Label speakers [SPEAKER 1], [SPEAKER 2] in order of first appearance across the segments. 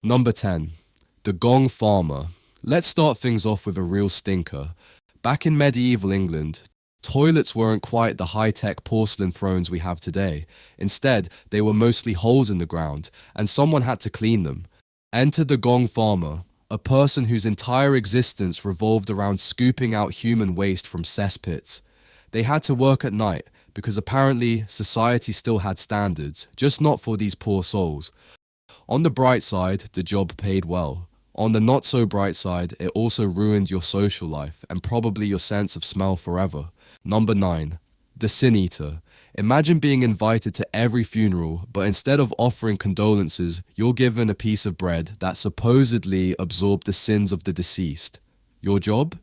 [SPEAKER 1] Number 10. The Gong Farmer. Let's start things off with a real stinker. Back in medieval England, toilets weren't quite the high-tech porcelain thrones we have today. Instead, they were mostly holes in the ground, and someone had to clean them. Enter the Gong Farmer, a person whose entire existence revolved around scooping out human waste from cesspits. They had to work at night, because apparently society still had standards, just not for these poor souls. On the bright side, the job paid well. On the not so bright side, it also ruined your social life and probably your sense of smell forever. Number 9. The Sin Eater. Imagine being invited to every funeral, but instead of offering condolences, you're given a piece of bread that supposedly absorbed the sins of the deceased. Your job?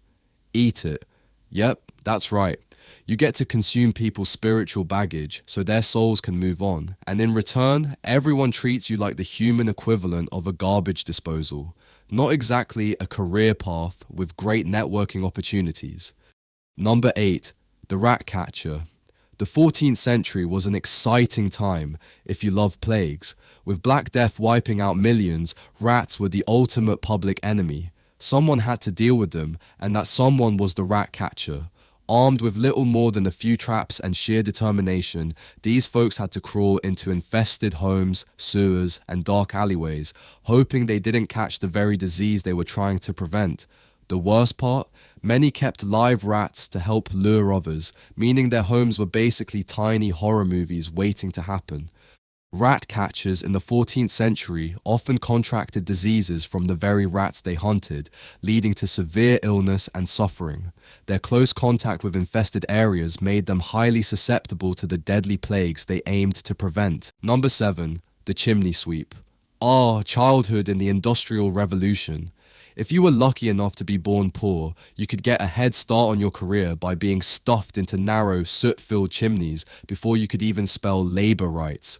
[SPEAKER 1] Eat it. Yep, that's right. You get to consume people's spiritual baggage so their souls can move on, and in return, everyone treats you like the human equivalent of a garbage disposal. Not exactly a career path with great networking opportunities. Number 8. The Rat Catcher. The 14th century was an exciting time if you love plagues. With Black Death wiping out millions, rats were the ultimate public enemy. Someone had to deal with them, and that someone was the rat catcher. Armed with little more than a few traps and sheer determination, these folks had to crawl into infested homes, sewers, and dark alleyways, hoping they didn't catch the very disease they were trying to prevent. The worst part? Many kept live rats to help lure others, meaning their homes were basically tiny horror movies waiting to happen. Rat catchers in the 14th century often contracted diseases from the very rats they hunted, leading to severe illness and suffering. Their close contact with infested areas made them highly susceptible to the deadly plagues they aimed to prevent. Number 7. The Chimney Sweep. Childhood in the Industrial Revolution. If you were lucky enough to be born poor, you could get a head start on your career by being stuffed into narrow, soot-filled chimneys before you could even spell labor rights.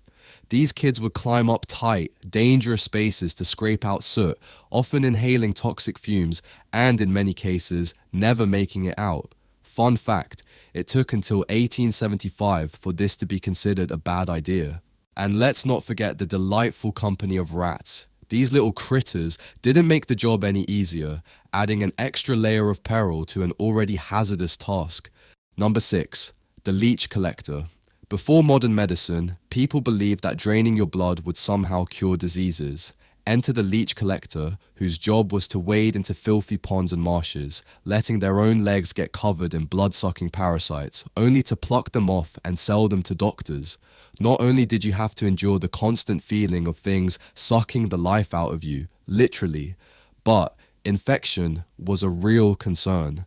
[SPEAKER 1] These kids would climb up tight, dangerous spaces to scrape out soot, often inhaling toxic fumes, and in many cases, never making it out. Fun fact, it took until 1875 for this to be considered a bad idea. And let's not forget the delightful company of rats. These little critters didn't make the job any easier, adding an extra layer of peril to an already hazardous task. Number 6. The Leech Collector. Before modern medicine, people believed that draining your blood would somehow cure diseases. Enter the leech collector, whose job was to wade into filthy ponds and marshes, letting their own legs get covered in blood-sucking parasites, only to pluck them off and sell them to doctors. Not only did you have to endure the constant feeling of things sucking the life out of you, literally, but infection was a real concern.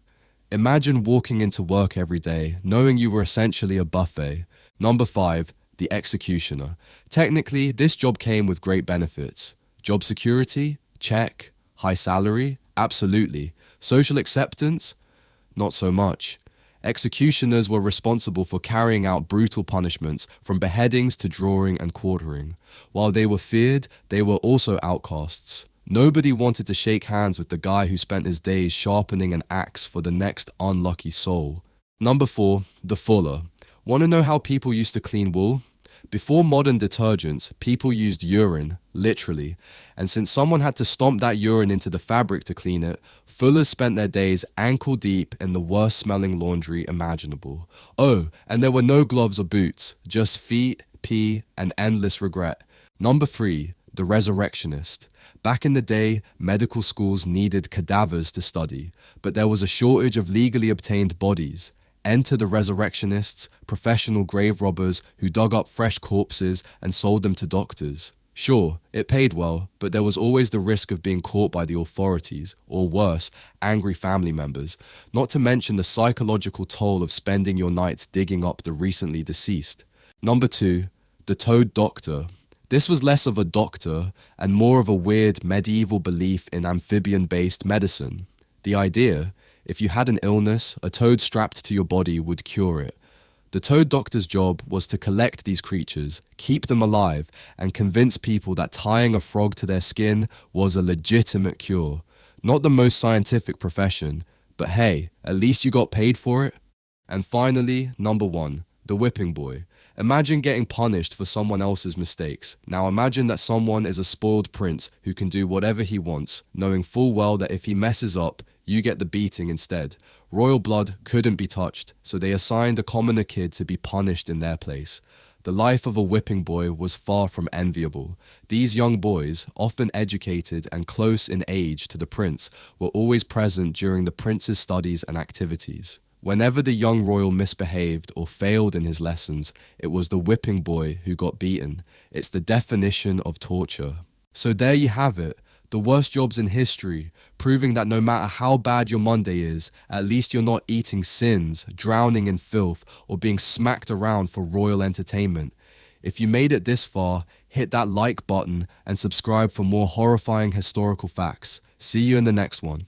[SPEAKER 1] Imagine walking into work every day, knowing you were essentially a buffet. Number 5. The Executioner. Technically, this job came with great benefits. Job security? Check. High salary? Absolutely. Social acceptance? Not so much. Executioners were responsible for carrying out brutal punishments, from beheadings to drawing and quartering. While they were feared, they were also outcasts. Nobody wanted to shake hands with the guy who spent his days sharpening an axe for the next unlucky soul. Number 4. The Fuller. Want to know how people used to clean wool? Before modern detergents, people used urine, literally, and since someone had to stomp that urine into the fabric to clean it, fullers spent their days ankle deep in the worst smelling laundry imaginable. Oh, and there were no gloves or boots, just feet, pee, and endless regret. Number 3. The Resurrectionist. Back in the day, medical schools needed cadavers to study, but there was a shortage of legally obtained bodies. Enter the resurrectionists, professional grave robbers who dug up fresh corpses and sold them to doctors. Sure, it paid well, but there was always the risk of being caught by the authorities, or worse, angry family members, not to mention the psychological toll of spending your nights digging up the recently deceased. Number 2. The Toad Doctor. This was less of a doctor and more of a weird medieval belief in amphibian-based medicine. The idea: if you had an illness, a toad strapped to your body would cure it. The toad doctor's job was to collect these creatures, keep them alive, and convince people that tying a frog to their skin was a legitimate cure. Not the most scientific profession, but hey, at least you got paid for it. And finally, number 1, the whipping boy. Imagine getting punished for someone else's mistakes. Now imagine that someone is a spoiled prince who can do whatever he wants, knowing full well that if he messes up, you get the beating instead. Royal blood couldn't be touched, so they assigned a commoner kid to be punished in their place. The life of a whipping boy was far from enviable. These young boys, often educated and close in age to the prince, were always present during the prince's studies and activities. Whenever the young royal misbehaved or failed in his lessons, it was the whipping boy who got beaten. It's the definition of torture. So there you have it. The worst jobs in history, proving that no matter how bad your Monday is, at least you're not eating sins, drowning in filth, or being smacked around for royal entertainment. If you made it this far, hit that like button and subscribe for more horrifying historical facts. See you in the next one.